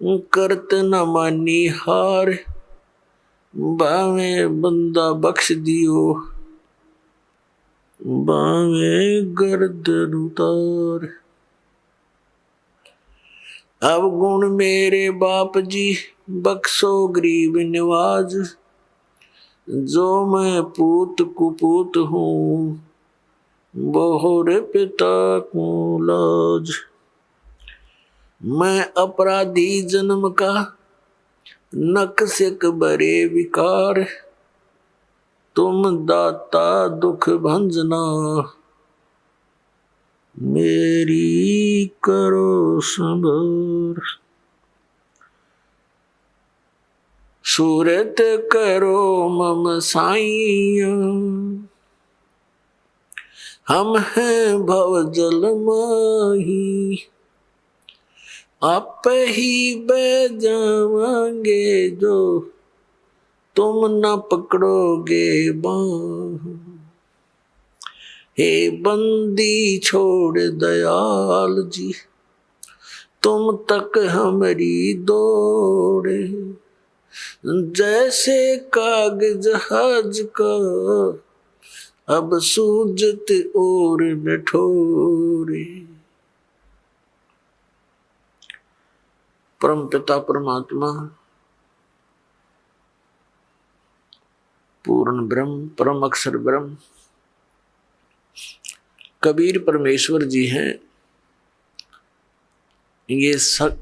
करत न मानी हार, बावे बंदा बख्श दियो, बावे गर्दन उतार। अब गुण मेरे बाप जी, बख्शो गरीब निवाज, जो मैं पूत कुपूत हूँ, बोहर पिता को लाज। मैं अपराधी जन्म का, नक्सिक बरे विकार, तुम दाता दुख भंजना, मेरी करो संभार। सूरत करो मम साइया, हम हैं भव जल माही, आप ही बह जावांगे जो तुम न पकड़ोगे बाह। हे बंदी छोड़ दयाल जी, तुम तक हमारी दौड़े, जैसे कागज जहाज का अब सूझत और निठोरे। परम पिता परमात्मा, पूर्ण ब्रह्म, परम अक्षर ब्रह्म कबीर परमेश्वर जी हैं। ये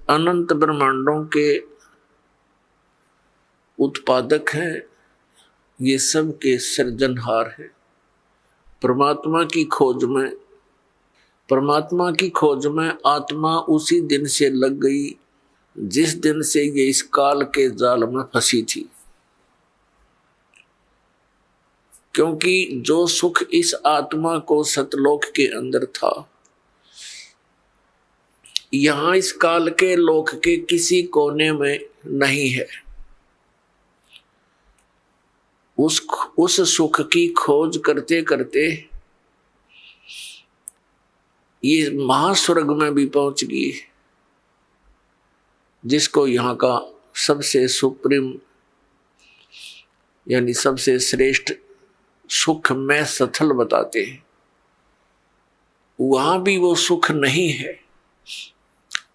अनंत ब्रह्मांडों के उत्पादक हैं, ये सब के सृजनहार हैं। परमात्मा की खोज में आत्मा उसी दिन से लग गई जिस दिन से ये इस काल के जाल में फंसी थी। क्योंकि जो सुख इस आत्मा को सतलोक के अंदर था, यहां इस काल के लोक के किसी कोने में नहीं है। उस सुख की खोज करते करते ये महास्वर्ग में भी पहुंच गई, जिसको यहाँ का सबसे सुप्रीम यानी सबसे श्रेष्ठ सुख में सथल बताते हैं। वहां भी वो सुख नहीं है,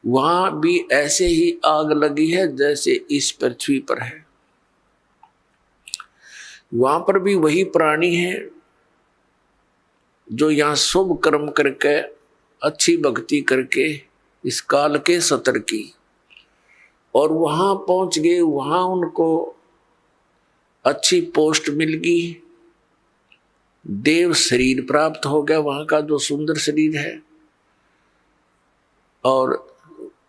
वहां भी ऐसे ही आग लगी है जैसे इस पृथ्वी पर है। वहां पर भी वही प्राणी है जो यहाँ शुभ कर्म करके अच्छी भक्ति करके इस काल के सतर की, और वहां पहुंच गए, वहां उनको अच्छी पोस्ट मिल गई, देव शरीर प्राप्त हो गया, वहां का जो सुंदर शरीर है। और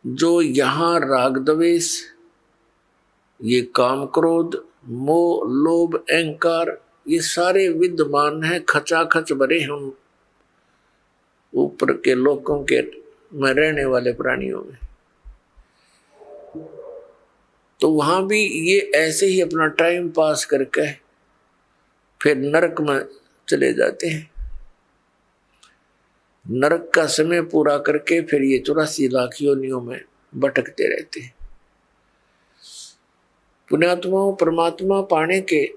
जो यहाँ राग द्वेष, ये काम क्रोध मोह लोभ अहंकार, ये सारे विद्यमान हैं, खचाखच भरे हम ऊपर के लोकों के में रहने वाले प्राणियों में। तो वहां भी ये ऐसे ही अपना टाइम पास करके फिर नरक में चले जाते हैं। नरक का समय पूरा करके फिर ये 84 लाख योनियों में भटकते रहते हैं। पुण्यात्माओं, परमात्मा पाने के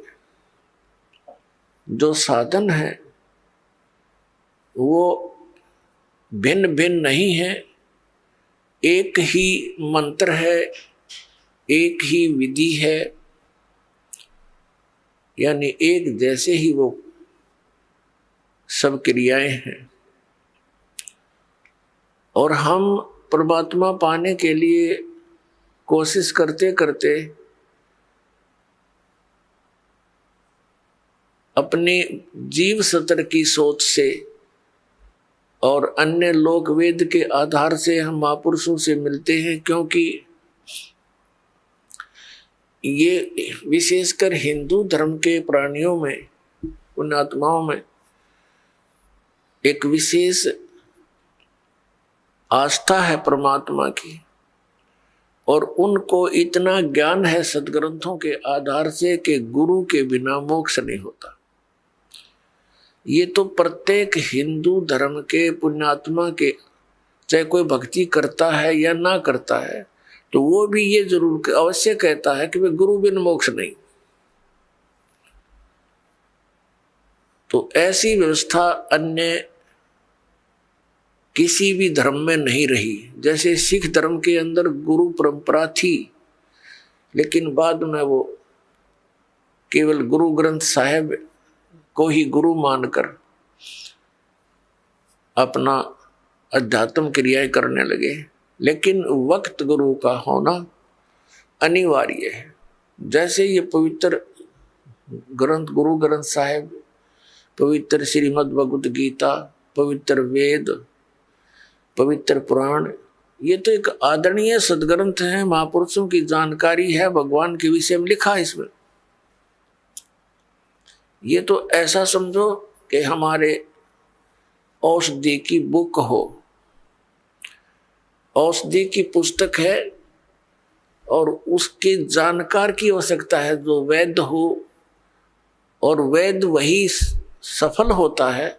जो साधन है वो भिन्न भिन्न नहीं है, एक ही मंत्र है, एक ही विधि है, यानी एक जैसे ही वो सब क्रियाएं हैं। और हम परमात्मा पाने के लिए कोशिश करते करते अपने जीव सतर की सोच से और अन्य लोक वेद के आधार से हम महापुरुषों से मिलते हैं, क्योंकि ये विशेषकर हिंदू धर्म के प्राणियों में, पुण्यात्माओं में एक विशेष आस्था है परमात्मा की, और उनको इतना ज्ञान है सदग्रंथों के आधार से कि गुरु के बिना मोक्ष नहीं होता। ये तो प्रत्येक हिंदू धर्म के पुण्यात्मा के, चाहे कोई भक्ति करता है या ना करता है, तो वो भी ये जरूर अवश्य कहता है कि वे गुरु बिन मोक्ष नहीं। तो ऐसी व्यवस्था अन्य किसी भी धर्म में नहीं रही। जैसे सिख धर्म के अंदर गुरु परंपरा थी, लेकिन बाद में वो केवल गुरु ग्रंथ साहिब को ही गुरु मानकर अपना अध्यात्म क्रियाएं करने लगे। लेकिन वक्त गुरु का होना अनिवार्य है। जैसे ये पवित्र ग्रंथ गुरु ग्रंथ साहिब, पवित्र श्रीमद् भगवत गीता, पवित्र वेद, पवित्र पुराण, ये तो एक आदरणीय सदग्रंथ है, महापुरुषों की जानकारी है, भगवान के विषय में लिखा है इसमें। ये तो ऐसा समझो कि हमारे औषधि की बुक हो, औषधि की पुस्तक है, और उसके जानकार की आवश्यकता है जो वैद्य हो, और वैद्य वही सफल होता है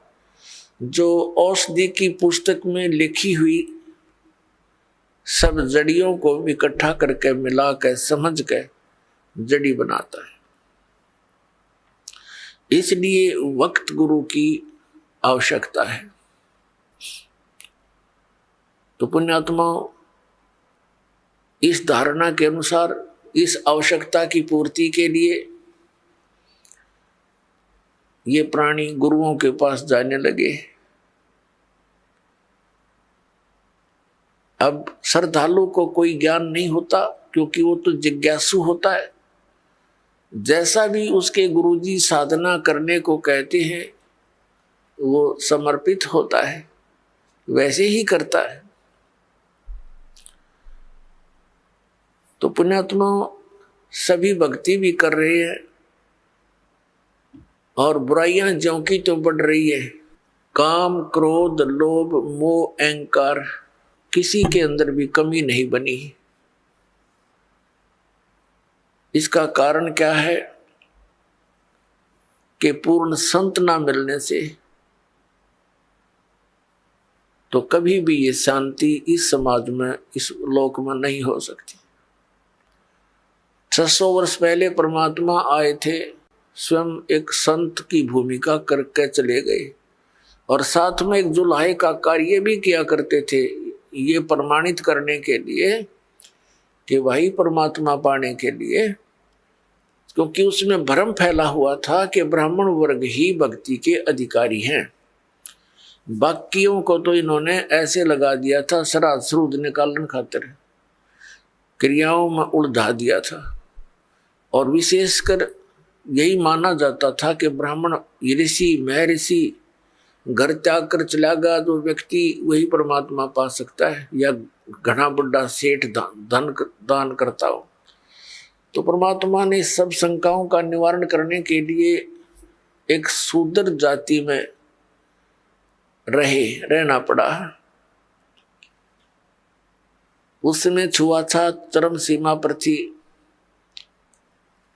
जो औषधि की पुस्तक में लिखी हुई सब जड़ियों को इकट्ठा करके मिला कर समझ के जड़ी बनाता है। इसलिए वक्त गुरु की आवश्यकता है। तो पुण्यात्माओं, इस धारणा के अनुसार इस आवश्यकता की पूर्ति के लिए ये प्राणी गुरुओं के पास जाने लगे। अब श्रद्धालु को कोई ज्ञान नहीं होता, क्योंकि वो तो जिज्ञासु होता है। जैसा भी उसके गुरुजी साधना करने को कहते हैं वो समर्पित होता है, वैसे ही करता है। तो पुण्यात्मा सभी भक्ति भी कर रहे हैं, और बुराइयां ज्यों की तो बढ़ रही है। काम, क्रोध, लोभ, मोह, अहंकार, किसी के अंदर भी कमी नहीं बनी। इसका कारण क्या है कि पूर्ण संत ना मिलने से तो कभी भी ये शांति इस समाज में, इस लोक में नहीं हो सकती। 600 वर्ष पहले परमात्मा आए थे, स्वयं एक संत की भूमिका करके चले गए, और साथ में एक जुल्हे का कार्य भी किया करते थे, ये प्रमाणित करने के लिए कि वही परमात्मा पाने के लिए। क्योंकि उसमें भ्रम फैला हुआ था कि ब्राह्मण वर्ग ही भक्ति के अधिकारी हैं, बाकियों को तो इन्होंने ऐसे लगा दिया था, श्राद्ध श्रूद निकालन खातिर क्रियाओं में उलझा दिया था। और विशेषकर यही माना जाता था कि ब्राह्मण ऋषि महर्षि घर त्याग कर चला गया जो व्यक्ति वही परमात्मा पा सकता है, या घना बड़ा सेठ धन दान करता हो। तो परमात्मा ने सब शंकाओं का निवारण करने के लिए एक शूद्र जाति में रहना पड़ा। उसमें छुआछूत चरम सीमा पर थी,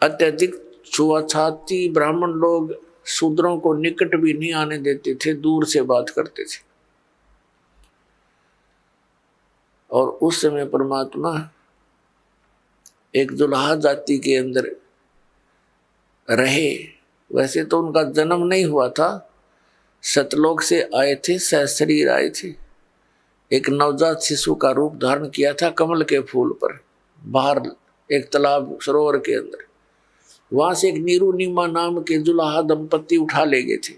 अत्यधिक छुआछूत थी। ब्राह्मण लोग शूद्रों को निकट भी नहीं आने देते थे, दूर से बात करते थे। और उस समय परमात्मा एक जुल्हा जाति के अंदर रहे। वैसे तो उनका जन्म नहीं हुआ था, सतलोक से आए थे, सहशरीर आए थे। एक नवजात शिशु का रूप धारण किया था कमल के फूल पर, बाहर एक तालाब सरोवर के अंदर। वहां से एक नीरू नीमा नाम के जुल्हा दंपति उठा ले गए थे,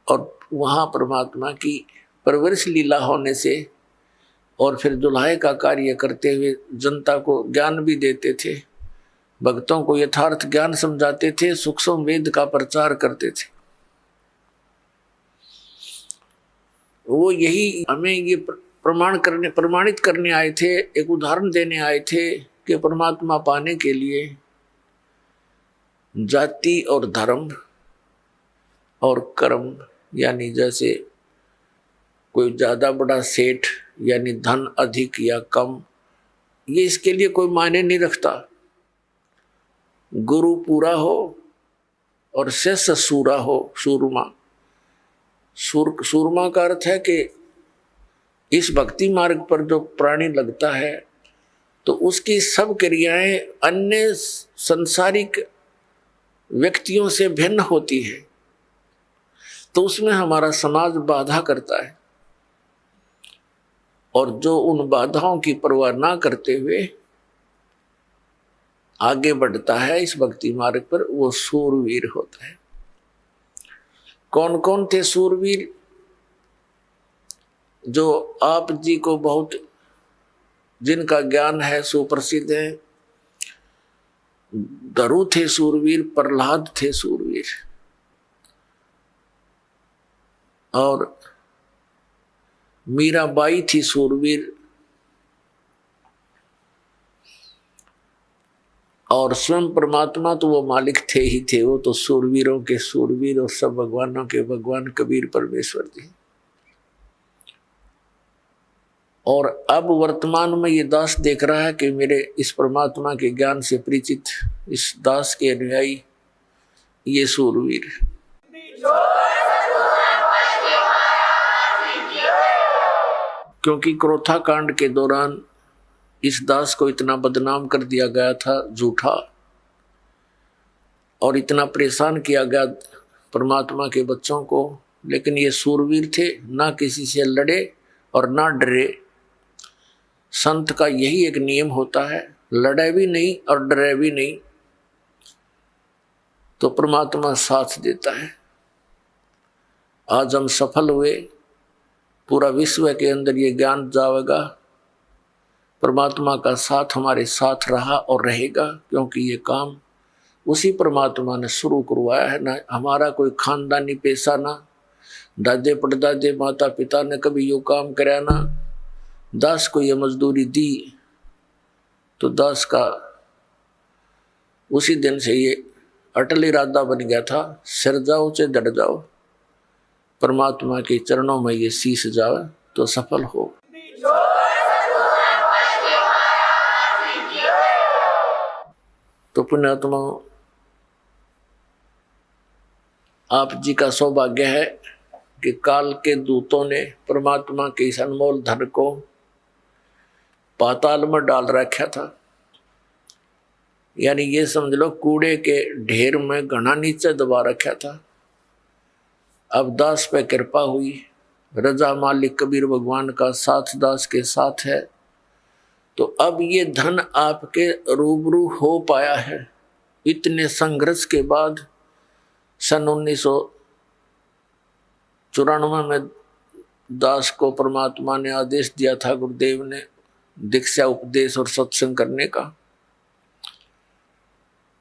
और वहां परमात्मा की परवरिश लीला होने से और फिर जुल्हे का कार्य करते हुए जनता को ज्ञान भी देते थे, भक्तों को यथार्थ ज्ञान समझाते थे, सूक्ष्म वेद का प्रचार करते थे। वो यही हमें ये प्रमाणित करने आए थे, एक उदाहरण देने आए थे कि परमात्मा पाने के लिए जाति और धर्म और कर्म, यानी जैसे कोई ज्यादा बड़ा सेठ यानी धन अधिक या कम, ये इसके लिए कोई मायने नहीं रखता। गुरु पूरा हो और शिष्य सूरा हो, सूरमा। सूरमा का अर्थ है कि इस भक्ति मार्ग पर जो प्राणी लगता है तो उसकी सब क्रियाएं अन्य संसारिक व्यक्तियों से भिन्न होती है, तो उसमें हमारा समाज बाधा करता है। और जो उन बाधाओं की परवाह ना करते हुए आगे बढ़ता है इस भक्ति मार्ग पर, वो सूरवीर होता है। कौन कौन थे सूरवीर? जो आप जी को बहुत, जिनका ज्ञान है, सुप्रसिद्ध है। दरु थे सूरवीर, प्रहलाद थे सूरवीर, और मीराबाई थी सूरवीर, और स्वयं परमात्मा तो वो मालिक थे ही थे, वो तो सूरवीरों के सूरवीर और सब भगवानों के भगवान कबीर परमेश्वर जी। और अब वर्तमान में ये दास देख रहा है कि मेरे इस परमात्मा के ज्ञान से परिचित इस दास के अनुयायी ये सूरवीर। क्योंकि क्रोथा कांड के दौरान इस दास को इतना बदनाम कर दिया गया था, झूठा, और इतना परेशान किया गया परमात्मा के बच्चों को, लेकिन ये सूरवीर थे, ना किसी से लड़े और ना डरे। संत का यही एक नियम होता है, लड़े भी नहीं और डरे भी नहीं, तो परमात्मा साथ देता है। आज हम सफल हुए, पूरा विश्व के अंदर ये ज्ञान जाएगा, परमात्मा का साथ हमारे साथ रहा और रहेगा, क्योंकि ये काम उसी परमात्मा ने शुरू करवाया है। ना हमारा कोई खानदानी पेशा, ना दादे परदादे माता पिता ने कभी यो काम कराया, ना दास को ये मजदूरी दी, तो दास का उसी दिन से ये अटल इरादा बन गया था, सिर जाओ चाहे डट जाओ, परमात्मा के चरणों में ये शीश जाओ तो सफल हो। तो पुण्यात्मा, आप जी का सौभाग्य है कि काल के दूतों ने परमात्मा के इस अनमोल धन को पाताल में डाल रखा था। यानी ये समझ लो कूड़े के ढेर में घना नीचे दबा रखा था। अब दास पे कृपा हुई, रजा मालिक कबीर भगवान का साथ दास के साथ है, तो अब ये धन आपके रूबरू हो पाया है। इतने संघर्ष के बाद सन 1994 में दास को परमात्मा ने आदेश दिया था, गुरुदेव ने, दीक्षा उपदेश और सत्संग करने का।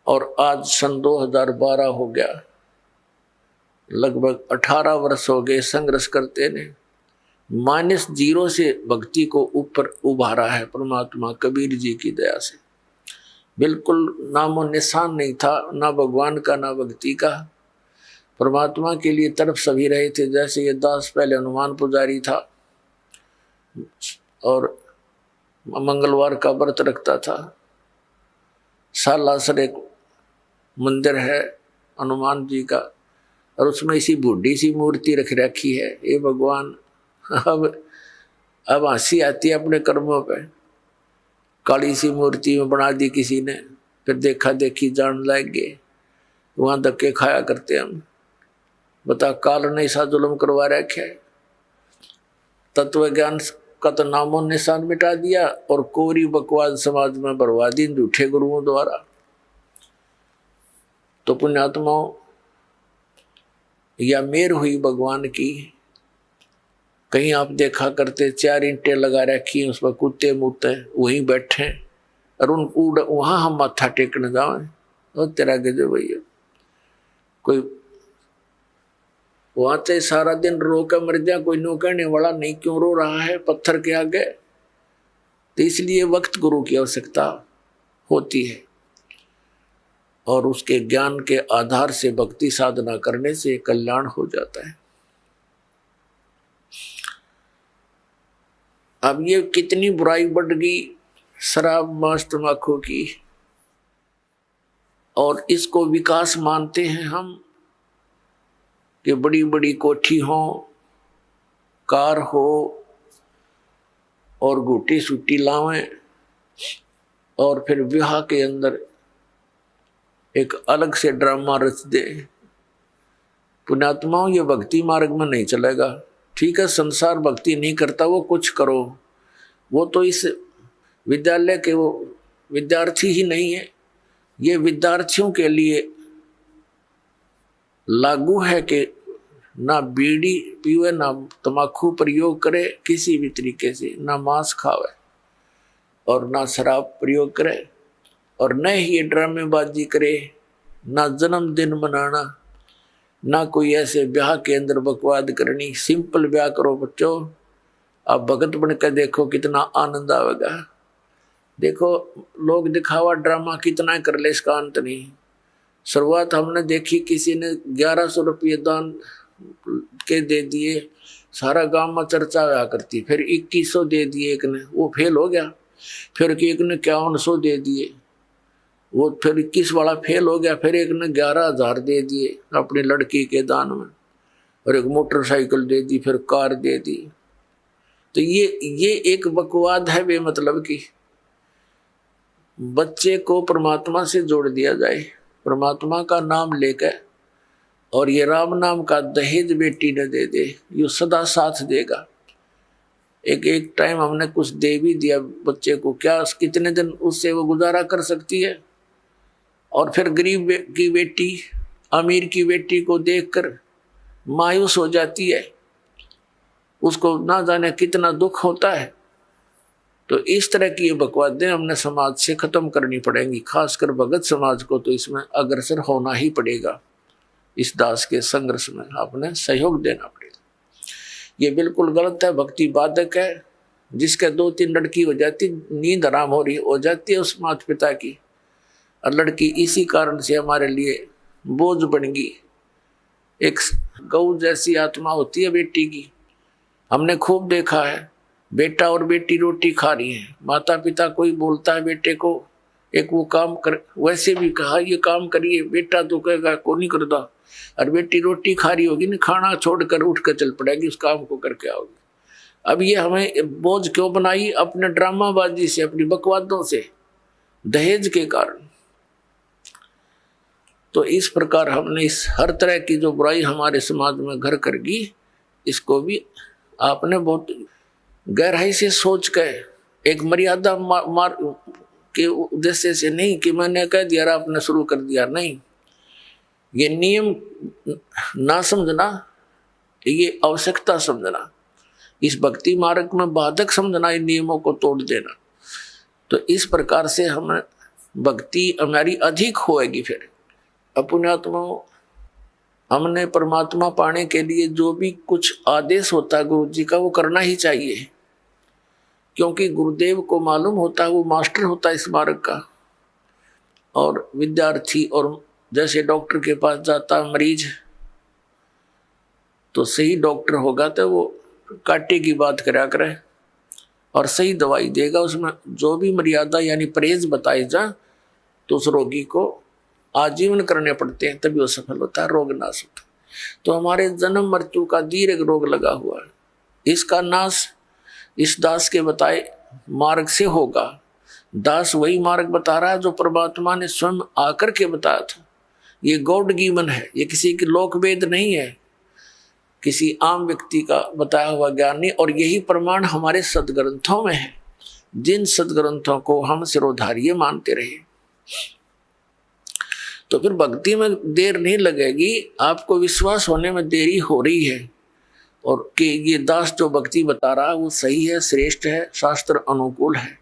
और आज सन 2012 हो गया, लगभग 18 वर्ष हो गए संघर्ष करते ने। -0 से भक्ति को ऊपर उभारा है परमात्मा कबीर जी की दया से। बिल्कुल नामो निशान नहीं था, ना भगवान का ना भक्ति का। परमात्मा के लिए तरफ सभी रहे थे। जैसे ये दास पहले हनुमान पुजारी था और मंगलवार का व्रत रखता था। सालासर एक मंदिर है हनुमान जी का, और उसमें इसी बूढ़ी सी मूर्ति रख रखी है। ये भगवान, अब हंसी आती है अपने कर्मों पे। काली सी मूर्ति में बना दी किसी ने, फिर देखा देखी जान लग गए, वहां धक्के खाया करते हम। बता, काल ने ऐसा जुल्म करवा रखा है। तत्व ज्ञान का तो नामो निशान मिटा दिया और कोरी बकवास समाज में बरवा दी झूठे गुरुओं द्वारा। तो पुण्यात्माओं, या मेर हुई भगवान की। कहीं आप देखा करते 4 ईंटें लगा रखी हैं, उस पर कुत्ते मुत्ते वहीं बैठे, और वहां हम माथा टेकने जाए, और तेरा गजब भैया। कोई वहां से सारा दिन रो कर मर जाए, कोई नो कहने वाला नहीं क्यों रो रहा है पत्थर के आगे। तो इसलिए वक्त गुरु की आवश्यकता होती है, और उसके ज्ञान के आधार से भक्ति साधना करने से कल्याण हो जाता है। अब ये कितनी बुराई बढ़ गई शराब मांस तंबाकू की, और इसको विकास मानते हैं हम कि बड़ी बड़ी कोठी हो, कार हो और घूटी सूटी लावें, और फिर विवाह के अंदर एक अलग से ड्रामा रच दे। पुण्यात्माओं, ये भक्ति मार्ग में नहीं चलेगा। ठीक है, संसार भक्ति नहीं करता, वो कुछ करो, वो तो इस विद्यालय के वो विद्यार्थी ही नहीं है। ये विद्यार्थियों के लिए लागू है कि ना बीड़ी पीवे, ना तम्बाकू प्रयोग करे किसी भी तरीके से, ना मांस खावे और ना शराब प्रयोग करे, और न ही ये ड्रामेबाजी करे, ना जन्मदिन मनाना, ना कोई ऐसे ब्याह के अंदर बकवाद करनी। सिंपल ब्याह करो बच्चों। आप भगत बन कर देखो कितना आनंद आएगा। देखो लोग दिखावा ड्रामा कितना कर ले, इसका अंत नहीं। शुरुआत हमने देखी, किसी ने 1100 रुपये दान के दे दिए, सारा गांव में चर्चा हुआ करती। फिर 2100 दे दिए एक ने, वो फेल हो गया। फिर एक ने 5100 दे दिए, वो फिर 21 वाला फेल हो गया। फिर एक ने 11,000 दे दिए अपनी लड़की के दान में, और एक मोटरसाइकिल दे दी, फिर कार दे दी। तो ये एक बकवाद है बेमतलब की। बच्चे को परमात्मा से जोड़ दिया जाए, परमात्मा का नाम लेकर, और ये राम नाम का दहेज बेटी न दे दे, ये सदा साथ देगा। एक टाइम हमने कुछ दे भी दिया बच्चे को, क्या कितने दिन उससे वो गुजारा कर सकती है। और फिर गरीब की बेटी अमीर की बेटी को देखकर मायूस हो जाती है, उसको ना जाने कितना दुख होता है। तो इस तरह की ये बकवादें हमने समाज से खत्म करनी पड़ेंगी, खासकर भगत समाज को तो इसमें अग्रसर होना ही पड़ेगा। इस दास के संघर्ष में आपने सहयोग देना पड़ेगा। ये बिल्कुल गलत है, भक्ति बाधक है। जिसके 2-3 लड़की हो जाती, नींद आराम हो जाती है उस माता पिता की, और लड़की इसी कारण से हमारे लिए बोझ बन गई। एक गऊ जैसी आत्मा होती है बेटी की। हमने खूब देखा है, बेटा और बेटी रोटी खा रही है, माता पिता कोई बोलता है बेटे को, एक वो काम कर, वैसे भी कहा ये काम करिए, बेटा तो कहेगा को नहीं करता, और बेटी रोटी खा रही होगी ना, खाना छोड़कर उठ कर चल पड़ेगी, उस काम को करके आओगी। अब ये हमें बोझ क्यों बनाई? अपने ड्रामाबाजी से, अपनी बकवादों से, दहेज के कारण। तो इस प्रकार हमने इस हर तरह की जो बुराई हमारे समाज में घर कर गई, इसको भी आपने बहुत गहराई से सोच कर, एक मर्यादा मार के उद्देश्य से नहीं कि मैंने कह दिया आपने शुरू कर दिया, नहीं। ये नियम ना समझना, ये आवश्यकता समझना, इस भक्ति मार्ग में बाधक समझना, इन नियमों को तोड़ देना। तो इस प्रकार से हम भक्ति हमारी अधिक होएगी। फिर पुण्यात्मा, हमने परमात्मा पाने के लिए जो भी कुछ आदेश होता है गुरु जी का, वो करना ही चाहिए, क्योंकि गुरुदेव को मालूम होता है, वो मास्टर होता है इस मार्ग का। और विद्यार्थी, और जैसे डॉक्टर के पास जाता मरीज, तो सही डॉक्टर होगा तो वो कांटे की बात करा करे और सही दवाई देगा। उसमें जो भी मर्यादा यानी परहेज बताए जा, तो उस रोगी को आजीवन करने पड़ते हैं, तभी वो सफल होता है, रोग नाश होता है। तो हमारे जन्म मृत्यु का दीर्घ रोग लगा हुआ है, इसका नाश इस दास के बताए मार्ग से होगा। दास वही मार्ग बता रहा है जो परमात्मा ने स्वयं आकर के बताया था। ये गॉड गिवन है, ये किसी की लोक वेद नहीं है, किसी आम व्यक्ति का बताया हुआ ज्ञान नहीं। और यही प्रमाण हमारे सदग्रंथों में है, जिन सदग्रंथों को हम सिरोधार्य मानते रहे। तो फिर भक्ति में देर नहीं लगेगी, आपको विश्वास होने में देरी हो रही है, और कि ये दास जो भक्ति बता रहा है वो सही है, श्रेष्ठ है, शास्त्र अनुकूल है।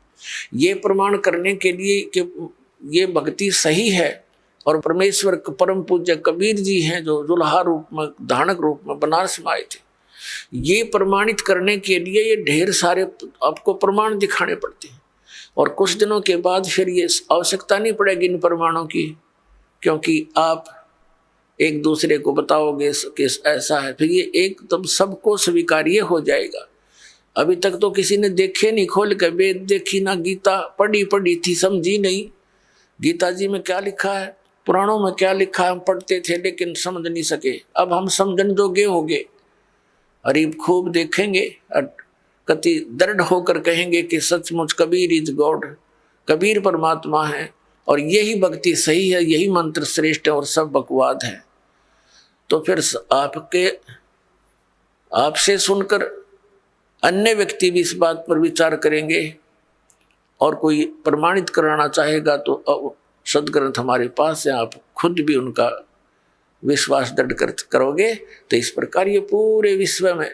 ये प्रमाण करने के लिए कि ये भक्ति सही है, और परमेश्वर परम पूज्य कबीर जी हैं जो दुल्हा रूप में, धानक रूप में बनारस में आए थे, ये प्रमाणित करने के लिए ये ढेर सारे आपको प्रमाण दिखाने पड़ते हैं। और कुछ दिनों के बाद फिर ये आवश्यकता नहीं पड़ेगी इन प्रमाणों की, क्योंकि आप एक दूसरे को बताओगे कि ऐसा है, फिर ये एकदम सबको स्वीकार्य हो जाएगा। अभी तक तो किसी ने देखे नहीं, खोल कर वेद देखी ना, गीता पढ़ी थी, समझी नहीं गीता जी में क्या लिखा है, पुराणों में क्या लिखा है, हम पढ़ते थे लेकिन समझ नहीं सके। अब हम समझन जोगे होंगे, अरे खूब देखेंगे और कति दृढ़ होकर कहेंगे कि सचमुच कबीर इज गॉड, कबीर परमात्मा है और यही भक्ति सही है, यही मंत्र श्रेष्ठ है और सब बकवाद है, तो फिर आपसे सुनकर अन्य व्यक्ति भी इस बात पर विचार करेंगे और कोई प्रमाणित कराना चाहेगा तो सदग्रंथ हमारे पास है, आप खुद भी उनका विश्वास दृढ़ करोगे। तो इस प्रकार ये पूरे विश्व में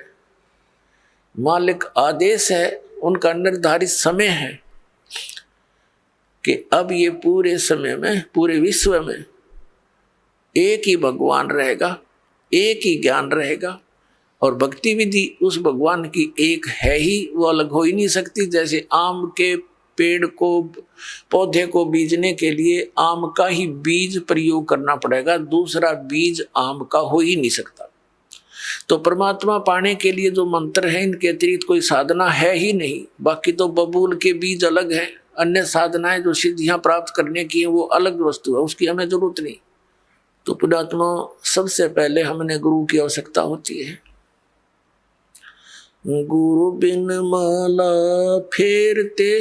मालिक आदेश है, उनका निर्धारित समय है कि अब ये पूरे समय में, पूरे विश्व में एक ही भगवान रहेगा, एक ही ज्ञान रहेगा और भक्ति विधि उस भगवान की एक है ही, वो अलग हो ही नहीं सकती। जैसे आम के पेड़ को, पौधे को बीजने के लिए आम का ही बीज प्रयोग करना पड़ेगा, दूसरा बीज आम का हो ही नहीं सकता। तो परमात्मा पाने के लिए जो मंत्र है, इनके अतिरिक्त कोई साधना है ही नहीं। बाकी तो बबूल के बीज अलग है, अन्य साधनाएं जो सिद्धियां प्राप्त करने की है वो अलग वस्तु है, उसकी हमें जरूरत नहीं। तो पुण्यात्मा, सबसे पहले हमने गुरु की आवश्यकता होती है। गुरु बिन माला फेरते,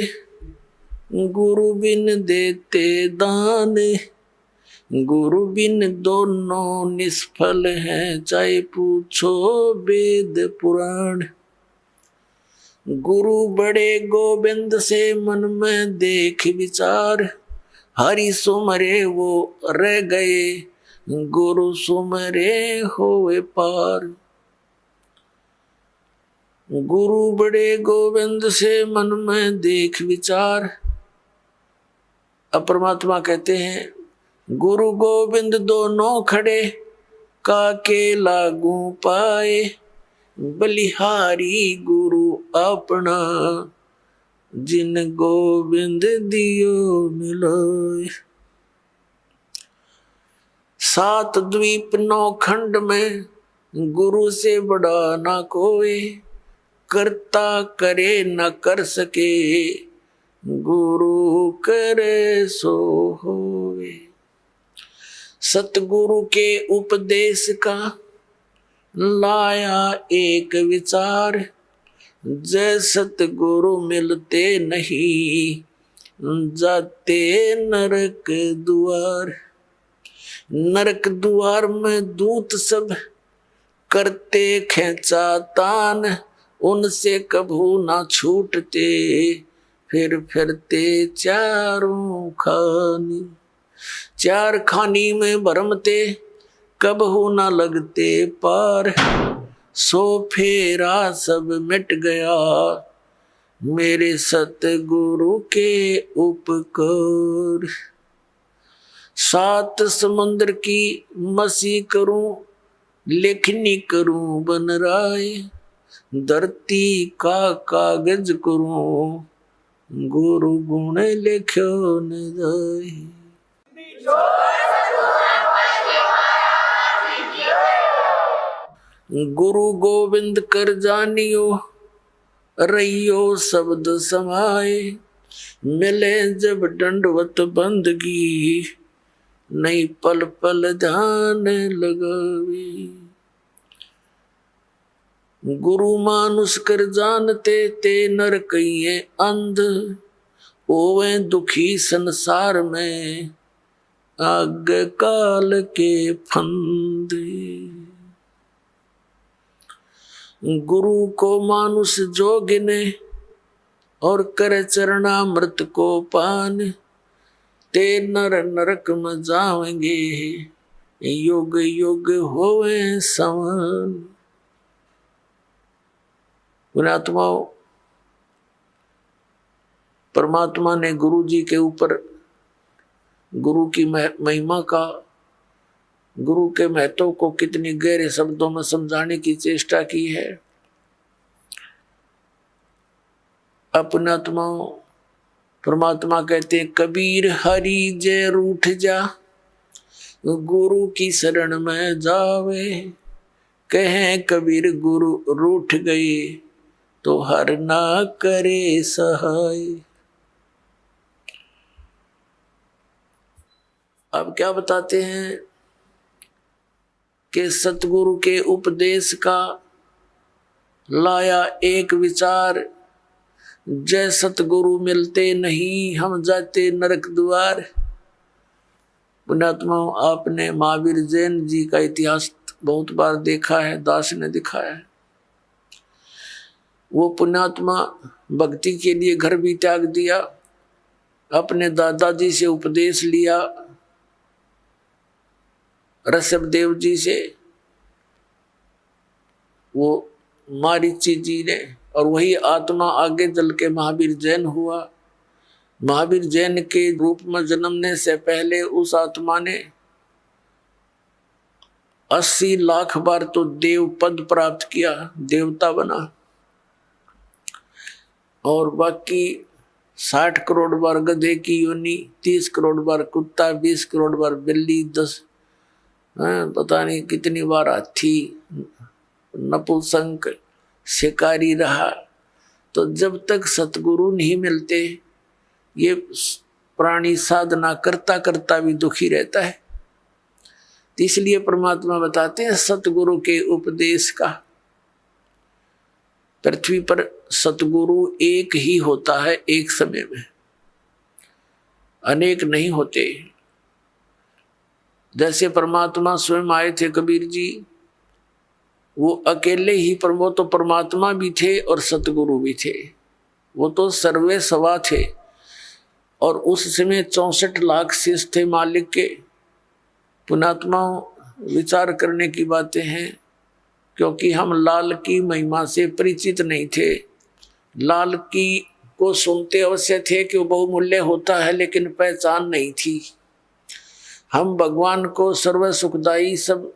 गुरु बिन देते दान, गुरु बिन दोनों निष्फल हैं, चाहे पूछो वेद पुराण। गुरु बड़े गोविंद से मन में देख विचार, हरि सुमरे वो रह गए, गुरु सुमरे होए पार। गुरु बड़े गोविंद से मन में देख विचार। अब परमात्मा कहते हैं गुरु गोविंद दोनों खड़े, काके लागू पाए, बलिहारी गुरु अपना, जिन गोविंद दियो मिलोय। 7 द्वीप 9 खंड में गुरु से बड़ा ना कोई, करता करे न कर सके, गुरु करे सो होवे। सतगुरु के उपदेश का लाया एक विचार, जय सतगुरु मिलते नहीं, जाते नरक द्वार। नरक द्वार में दूत सब करते खेचा तान, उनसे कभू ना छूटते, फिर फिरते चारों खानी। 4 खानी में भरमते, कबहू ना लगते पार, सो फेरा सब मिट गया, मेरे सतगुरु के उपकार। 7 समुद्र की मसी करूं, लेखनी करूं बन राय, धरती का कागज करूं, गुरु गुण लिख्यो न जाए। गुरु गोविंद कर जानियो, रहियो शब्द समाए, मिले जब दंडवत बंदगी, नहीं पल पल ध्यान लगावे। गुरु मानुष कर जानते, ते नर कहिए अंध, ओवे दुखी संसार में, आग काल के फंद। गुरु को मानुष जो गिने, और कर चरणामृत को पान, ते नर नरक में जाएंगे, युग युग होवे समान। पुण्यात्माओं, परमात्मा ने गुरु जी के ऊपर गुरु की महिमा का, गुरु के महत्व को कितनी गहरे शब्दों में समझाने की चेष्टा की है। पुण्यात्माओं, परमात्मा कहते हैं कबीर हरि जय रूठ जा, गुरु की शरण में जावे। कहें कबीर गुरु रूठ गए, तो हर ना करे सहाय। अब क्या बताते हैं कि सतगुरु के उपदेश का लाया एक विचार, जय सतगुरु मिलते नहीं हम जाते नरक द्वार। पुण्यात्मा, आपने महावीर जैन जी का इतिहास बहुत बार देखा है, दास ने दिखाया है। वो पुण्यात्मा भक्ति के लिए घर भी त्याग दिया, अपने दादाजी से उपदेश लिया, ऋषभ देव जी से, वो मारीची जी ने, और वही आत्मा आगे चल के महावीर जैन हुआ। महावीर जैन के रूप में जन्मने से पहले उस आत्मा ने 80 लाख बार तो देव पद प्राप्त किया, देवता बना, और बाकी 60 करोड़ बार गधे की योनि, 30 करोड़ बार कुत्ता, 20 करोड़ बार बिल्ली, 10 पता नहीं कितनी बार हाथी, नपुंसक, शिकारी रहा। तो जब तक सतगुरु नहीं मिलते ये प्राणी साधना करता करता भी दुखी रहता है। इसलिए परमात्मा बताते हैं सतगुरु के उपदेश का। पृथ्वी पर सतगुरु एक ही होता है, एक समय में, अनेक नहीं होते। जैसे परमात्मा स्वयं आए थे कबीर जी, वो अकेले ही, पर वो तो परमात्मा भी थे और सतगुरु भी थे, वो तो सर्वे सवा थे। और उस समय 64 लाख शिष्य थे मालिक के। पुण्यात्मा, विचार करने की बातें हैं, क्योंकि हम लाल की महिमा से परिचित नहीं थे। लाल की को सुनते अवश्य थे कि वो बहुमूल्य होता है, लेकिन पहचान नहीं थी। हम भगवान को सर्व सुखदाई, सब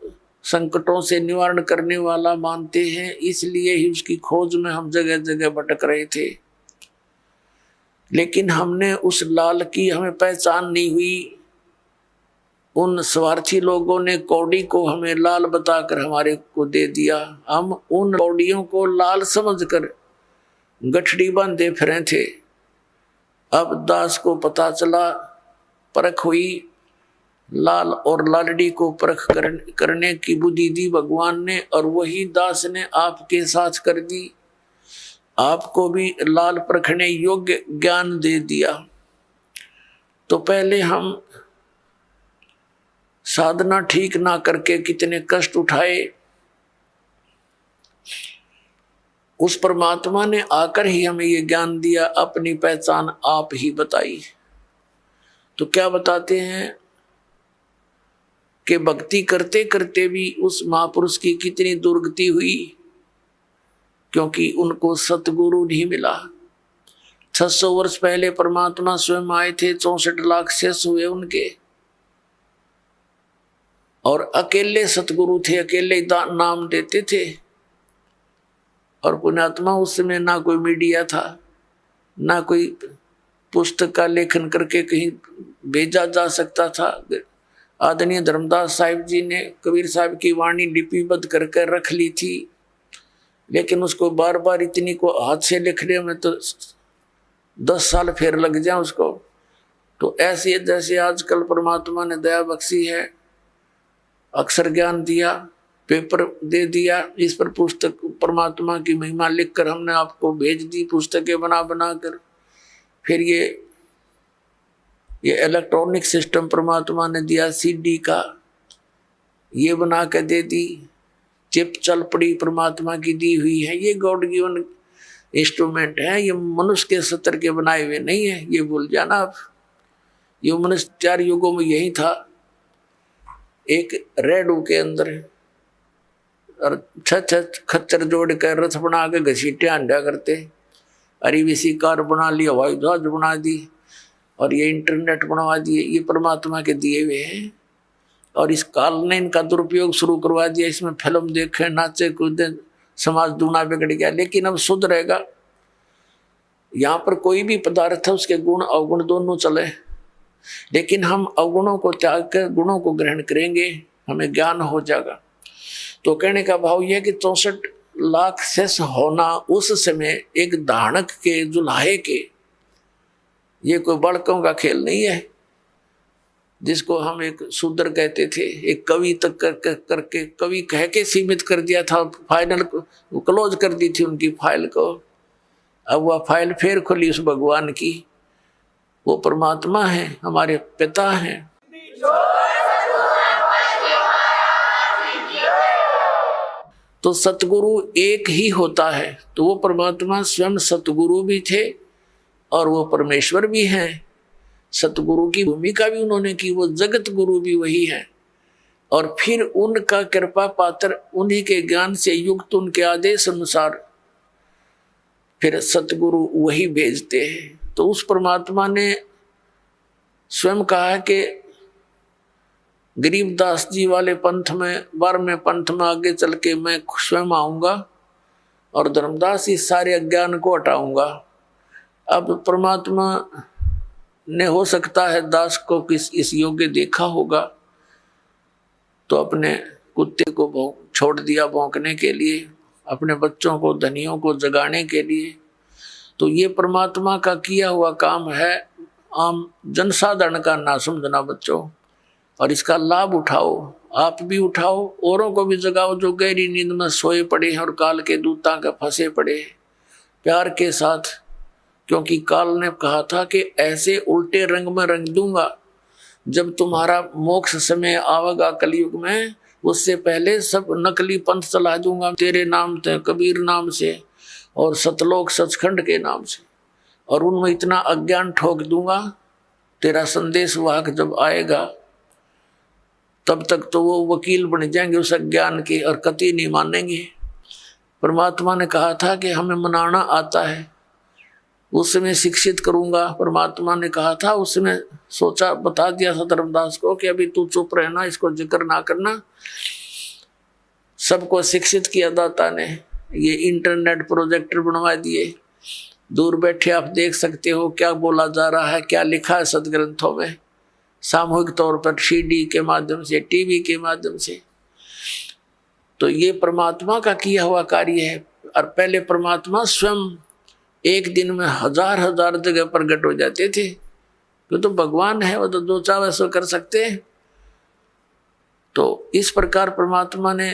संकटों से निवारण करने वाला मानते हैं, इसलिए ही उसकी खोज में हम जगह जगह भटक रहे थे। लेकिन हमने उस लाल की हमें पहचान नहीं हुई। उन स्वार्थी लोगों ने कौड़ी को हमें लाल बताकर हमारे को दे दिया। हम उन कौड़ियों को लाल समझकर गठड़ी बांधे फिरे थे। अब दास को पता चला, परख हुई, लाल और लालड़ी को परख करने की बुद्धि दी भगवान ने, और वही दास ने आपके साथ कर दी। आपको भी लाल परखने योग्य ज्ञान दे दिया। तो पहले हम साधना ठीक ना करके कितने कष्ट उठाए, उस परमात्मा ने आकर ही हमें ये ज्ञान दिया, अपनी पहचान आप ही बताई। तो क्या बताते हैं कि भक्ति करते करते भी उस महापुरुष की कितनी दुर्गति हुई, क्योंकि उनको सतगुरु नहीं मिला। 600 वर्ष पहले परमात्मा स्वयं आए थे, 64 लाख शिष्य हुए उनके, और अकेले सतगुरु थे, अकेले नाम देते थे। और पुण्यात्मा, उस समय ना कोई मीडिया था, ना कोई पुस्तक का लेखन करके कहीं भेजा जा सकता था। आदरणीय धर्मदास साहिब जी ने कबीर साहब की वाणी लिपिबद्ध करके रख ली थी, लेकिन उसको बार बार इतनी को हाथ से लिखने में तो 10 साल फिर लग जाए उसको। तो ऐसे जैसे आजकल परमात्मा ने दया बख्शी है, अक्षर ज्ञान दिया, पेपर दे दिया, इस पर पुस्तक परमात्मा की महिमा लिखकर हमने आपको भेज दी, पुस्तकें बना बना कर। फिर ये इलेक्ट्रॉनिक सिस्टम परमात्मा ने दिया, सीडी का ये बना के दे दी, चिप चल पड़ी परमात्मा की दी हुई है। ये गॉड गिवन इंस्ट्रूमेंट है, ये मनुष्य के सत्र के बनाए हुए नहीं है, ये भूल जाना आप। ये मनुष्य 4 युगों में यही था, एक रेडू के अंदर और 6 खच्चर जोड़ कर रथ बना के घसीटे अंडा करते, अरीवीसी कार बना ली, हवाई जहाज बना दी, और ये इंटरनेट बनवा दिए। ये परमात्मा के दिए हुए हैं, और इस काल ने इनका दुरुपयोग शुरू करवा दिया। इसमें फिल्म देखे, नाचे कूदे, समाज दूना बिगड़ गया। लेकिन अब शुद्ध रहेगा। यहाँ पर कोई भी पदार्थ है, उसके गुण अवगुण दोनों चले, लेकिन हम अवगुणों को त्याग कर गुणों को ग्रहण करेंगे, हमें ज्ञान हो जाएगा। तो कहने का भाव यह कि 64 लाख शेष होना उस समय एक धानक के, जुल्हाए के, ये कोई बड़कों का खेल नहीं है, जिसको हम एक शूद्र कहते थे। एक कवि तक करके कवि कह के सीमित कर दिया था, फाइनल क्लोज कर दी थी उनकी फाइल को। अब वह फाइल फिर खुली उस भगवान की, वो परमात्मा है, हमारे पिता हैं। तो सतगुरु एक ही होता है, तो वो परमात्मा स्वयं सतगुरु भी थे और वो परमेश्वर भी हैं। सतगुरु की भूमिका भी उन्होंने की, वो जगत गुरु भी वही है। और फिर उनका कृपा पात्र, उन्हीं के ज्ञान से युक्त, उनके आदेश अनुसार फिर सतगुरु वही भेजते हैं। तो उस परमात्मा ने स्वयं कहा कि गरीबदास जी वाले पंथ में, 12वें पंथ में आगे चल के मैं स्वयं आऊंगा और धर्मदास इस सारे अज्ञान को हटाऊंगा। अब परमात्मा ने हो सकता है दास को किस इस योग्य देखा होगा, तो अपने कुत्ते को छोड़ दिया भौंकने के लिए, अपने बच्चों को, धनियों को जगाने के लिए। तो ये परमात्मा का किया हुआ काम है, आम जनसाधारण का ना समझना बच्चों, और इसका लाभ उठाओ, आप भी उठाओ, औरों को भी जगाओ जो गहरी नींद में सोए पड़े हैं और काल के दूतां के फंसे पड़े हैं, प्यार के साथ। क्योंकि काल ने कहा था कि ऐसे उल्टे रंग में रंग दूंगा, जब तुम्हारा मोक्ष समय आवेगा कलयुग में, उससे पहले सब नकली पंथ चला दूंगा तेरे नाम से, कबीर नाम से और सतलोक सचखंड के नाम से, और उनमें इतना अज्ञान ठोक दूंगा, तेरा संदेश वाहक जब आएगा तब तक तो वो वकील बन जाएंगे उस अज्ञान के और कतई नहीं मानेंगे। परमात्मा ने कहा था कि हमें मनाना आता है, उस समय शिक्षित करूंगा। परमात्मा ने कहा था, उसने सोचा, बता दिया था धर्मदास को कि अभी तू चुप रहना, इसको जिक्र ना करना। सबको शिक्षित किया दाता ने, ये इंटरनेट प्रोजेक्टर बनवा दिए, दूर बैठे आप देख सकते हो क्या बोला जा रहा है, क्या लिखा है सदग्रंथों में, सामूहिक तौर पर सीडी के माध्यम से, टीवी के माध्यम से। तो ये परमात्मा का किया हुआ कार्य है। और पहले परमात्मा स्वयं एक दिन में हजार हजार जगह प्रकट हो जाते थे, वो तो भगवान है, वो तो जो चाहे सो कर सकते हैं। तो इस प्रकार परमात्मा ने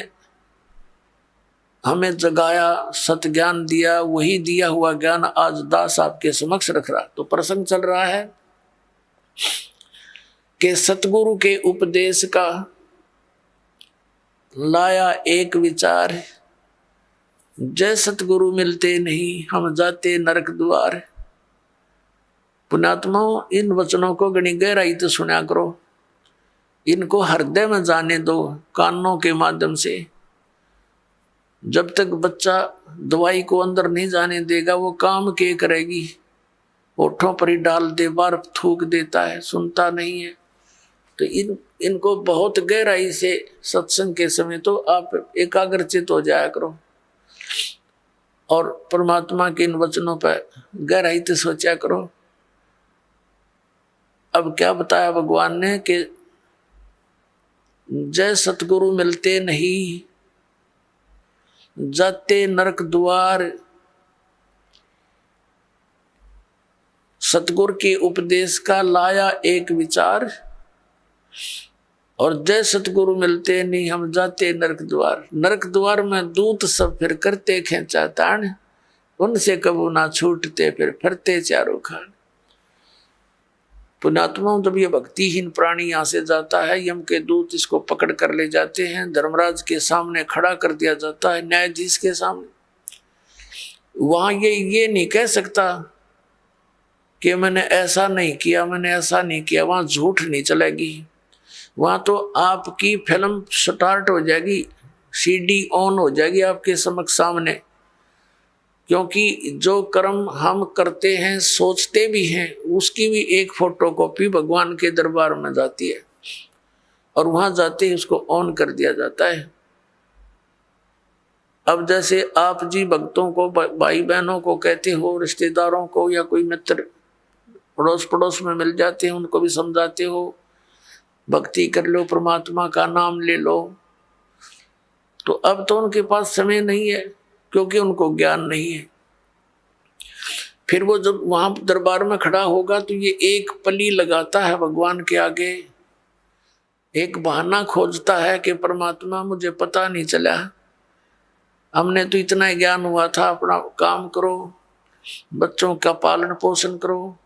हमें जगाया, सत ज्ञान दिया, वही दिया हुआ ज्ञान आज दास आपके समक्ष रख रहा। तो प्रसंग चल रहा है कि सतगुरु के उपदेश का लाया एक विचार, जय सतगुरु मिलते नहीं हम जाते नरक द्वार। पुण्यात्माओं, इन वचनों को गणी गहराई तो सुना करो, इनको हृदय में जाने दो कानों के माध्यम से। जब तक बच्चा दवाई को अंदर नहीं जाने देगा वो काम के करेगी, होठों पर ही डाल दे, बार थूक देता है, सुनता नहीं है। तो इनको बहुत गहराई से सत्संग के समय तो आप एकाग्रचित हो जाया करो और परमात्मा के इन वचनों पर गहराई से सोचा करो। अब क्या बताया भगवान ने कि जय सतगुरु मिलते नहीं जाते नरक द्वार। सतगुरु के उपदेश का लाया एक विचार, और जय सतगुरु मिलते नहीं हम जाते नरक द्वार। नरक द्वार में दूत सब फिर करते खेचा तान, उनसे कबू ना छूटते फिर फिरते चारों खान। पुण्यात्मा, जब ये भक्तिहीन प्राणी यहाँ से जाता है, यम के दूत इसको पकड़ कर ले जाते हैं, धर्मराज के सामने खड़ा कर दिया जाता है, न्यायाधीश के सामने। वहां ये नहीं कह सकता कि मैंने ऐसा नहीं किया, मैंने ऐसा नहीं किया, वहां झूठ नहीं चलेगी। वहां तो आपकी फिल्म स्टार्ट हो जाएगी, सीडी ऑन हो जाएगी आपके समक्ष सामने। क्योंकि जो कर्म हम करते हैं, सोचते भी हैं, उसकी भी एक फोटोकॉपी भगवान के दरबार में जाती है और वहां जाते ही उसको ऑन कर दिया जाता है। अब जैसे आप जी भक्तों को, भाई बहनों को कहते हो, रिश्तेदारों को या कोई मित्र पड़ोस पड़ोस में मिल जाते हैं, उनको भी समझाते हो भक्ति कर लो, परमात्मा का नाम ले लो। तो अब तो उनके पास समय नहीं है क्योंकि उनको ज्ञान नहीं है। फिर वो जब वहां दरबार में खड़ा होगा तो ये एक पली लगाता है भगवान के आगे, एक बहाना खोजता है कि परमात्मा मुझे पता नहीं चला, हमने तो इतना ज्ञान हुआ था, अपना काम करो, बच्चों का पालन पोषण करो,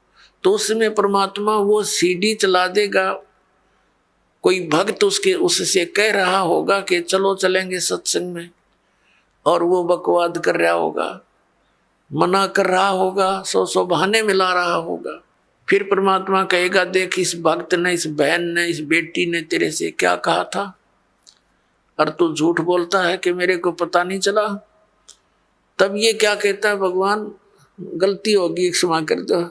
तो उसमें परमात्मा वो सीडी चला देगा। कोई भक्त उससे कह रहा होगा कि चलो चलेंगे सत्संग में, और वो बकवाद कर रहा होगा, मना कर रहा होगा, सौ बहाने मिला रहा होगा। फिर परमात्मा कहेगा, देख इस भक्त ने, इस बहन ने, इस बेटी ने तेरे से क्या कहा था, और तू झूठ बोलता है कि मेरे को पता नहीं चला। तब ये क्या कहता है, भगवान गलती होगी, क्षमा कर दो।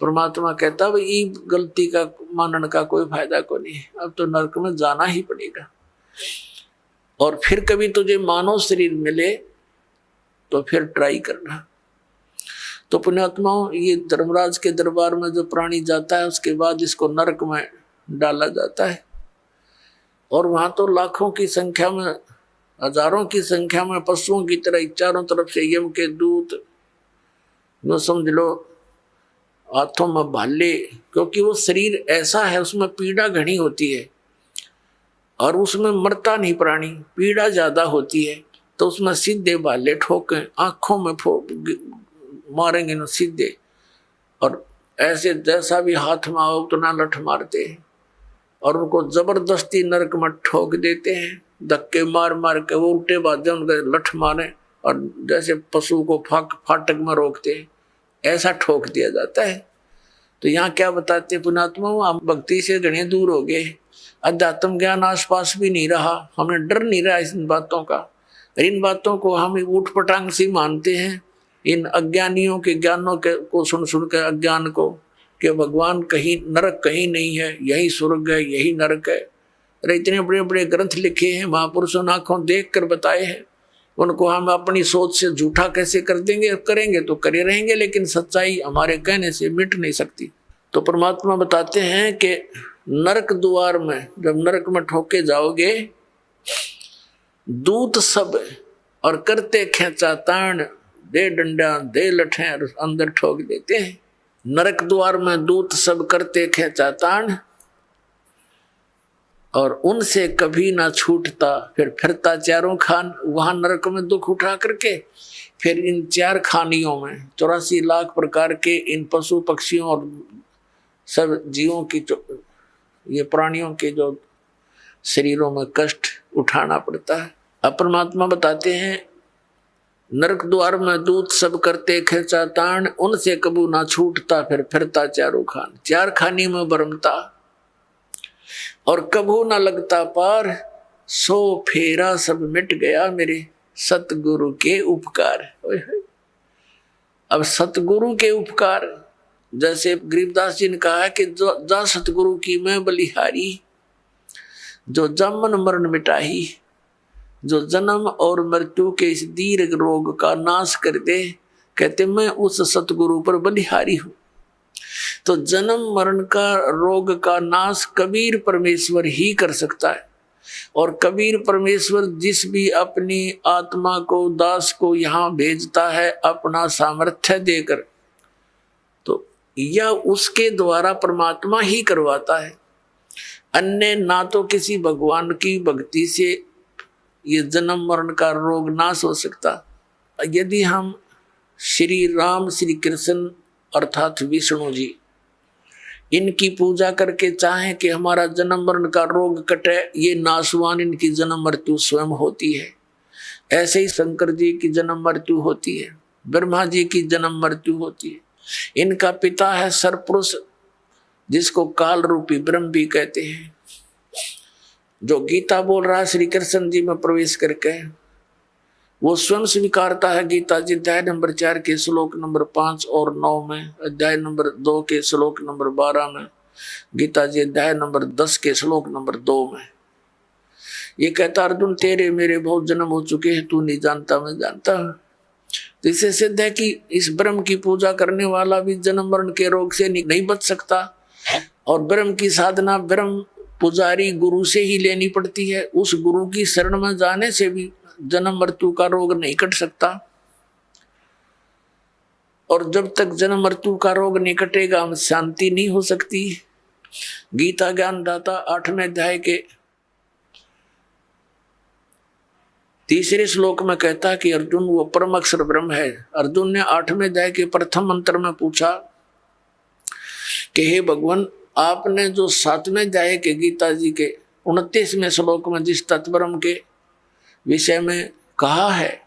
परमात्मा कहता भाई ये गलती का मानने का कोई फायदा को नहीं, अब तो नरक में जाना ही पड़ेगा। और फिर कभी तुझे मानव शरीर मिले तो फिर ट्राई करना। तो पुण्यात्माओं, ये धर्मराज के दरबार में जो प्राणी जाता है उसके बाद इसको नरक में डाला जाता है, और वहां तो लाखों की संख्या में, हजारों की संख्या में पशुओं की तरह चारों तरफ से यम के दूत, जो समझ लो हाथों में भाले, क्योंकि वो शरीर ऐसा है उसमें पीड़ा घनी होती है, और उसमें मरता नहीं प्राणी, पीड़ा ज्यादा होती है, तो उसमें सीधे भाले ठोके, आंखों में मारेंगे न सीधे, और ऐसे जैसा भी हाथ में आओ उतना लठ मारते हैं, और उनको जबरदस्ती नरक में ठोक देते हैं, धक्के मार मार के वो उल्टे बाजे उनके लठ मारे, और जैसे पशु को फाटक में रोकते हैं ऐसा ठोक दिया जाता है। तो यहाँ क्या बताते हैं पुण्यात्मा, हम भक्ति से घने दूर हो गए, अध्यात्म ज्ञान आसपास भी नहीं रहा, हमें डर नहीं रहा इन बातों का, इन बातों को हम ऊट पटांग से मानते हैं, इन अज्ञानियों के ज्ञानों के को सुन के अज्ञान को, कि भगवान कहीं नरक कहीं नहीं है, यही स्वर्ग है, यही नरक है। अरे इतने बड़े बड़े ग्रंथ लिखे हैं, महापुरुषों ने आंखों देख कर बताए हैं, उनको हम अपनी सोच से झूठा कैसे कर देंगे, करेंगे तो करे रहेंगे, लेकिन सच्चाई हमारे कहने से मिट नहीं सकती। तो परमात्मा बताते हैं कि नरक द्वार में जब नरक में ठोके जाओगे, दूत सब और करते खेचा ताण, दे डंडा दे लठे अंदर ठोक देते हैं। नरक द्वार में दूत सब करते खेचा ताण, और उनसे कभी ना छूटता, फिर फिरता चारों खान, वहां नरक में दुख उठा करके फिर इन चार खानियों में 84 लाख प्रकार के इन पशु पक्षियों और सब जीवों की ये प्राणियों के जो शरीरों में कष्ट उठाना पड़ता है। अब परमात्मा बताते हैं, नरक द्वार में दूत सब करते खेचा ताण, उनसे कबू ना छूटता, फिर फिरता चारों खान, चार खानी में भरमता, और कबू ना लगता पार, सो फेरा सब मिट गया मेरे सतगुरु के उपकार। अब सतगुरु के उपकार, जैसे गरीबदास जी ने कहा है कि जा सतगुरु की मैं बलिहारी, जो जमन मरण मिटाही, जो जन्म और मृत्यु के इस दीर्घ रोग का नाश कर दे, कहते मैं उस सतगुरु पर बलिहारी हूं। तो जन्म मरण का रोग का नाश कबीर परमेश्वर ही कर सकता है, और कबीर परमेश्वर जिस भी अपनी आत्मा को, दास को यहाँ भेजता है अपना सामर्थ्य देकर, तो यह उसके द्वारा परमात्मा ही करवाता है। अन्य ना तो किसी भगवान की भक्ति से ये जन्म मरण का रोग नाश हो सकता। यदि हम श्री राम, श्री कृष्ण अर्थात विष्णु जी, इनकी पूजा करके चाहें कि हमारा जन्म मरण का रोग कटे, ये नाशवान इनकी जन्म मृत्यु स्वयं होती है। ऐसे ही शंकर जी की जन्म मृत्यु होती है, ब्रह्मा जी की जन्म मृत्यु होती है। इनका पिता है सरपुरुष, जिसको काल रूपी ब्रह्म भी कहते हैं। जो गीता बोल रहा है श्री कृष्ण जी में प्रवेश करके, वो स्वयं स्वीकारता है। गीता जी अध्याय नंबर 4 के श्लोक नंबर 5 और 9 में, अध्याय नंबर 2 के श्लोक नंबर 12 में, गीता जी अध्याय नंबर 10 के श्लोक नंबर 2 में ये कहता, अर्जुन तेरे मेरे बहुत जन्म हो चुके हैं, तू नहीं जानता मैं जानता हूं। तो इससे सिद्ध है कि इस ब्रह्म की पूजा करने वाला भी जन्म मरण के रोग से नहीं बच सकता, और ब्रह्म की साधना ब्रह्म पुजारी गुरु से ही लेनी पड़ती है। उस गुरु की शरण में जाने से भी जन्म मृत्यु का रोग नहीं कट सकता, और जब तक जन्म मृत्यु का रोग नहीं कटेगा हम शांति नहीं हो सकती। गीता ज्ञान दाता 8वें अध्याय के तीसरे श्लोक में कहता कि अर्जुन वो परम अक्षर ब्रह्म है। अर्जुन ने 8वें अध्याय के प्रथम मंत्र में पूछा कि हे भगवान, आपने जो 7वें अध्याय के गीता जी के 29वें श्लोक में जिस तत्ब्रह्म के विषय में कहा है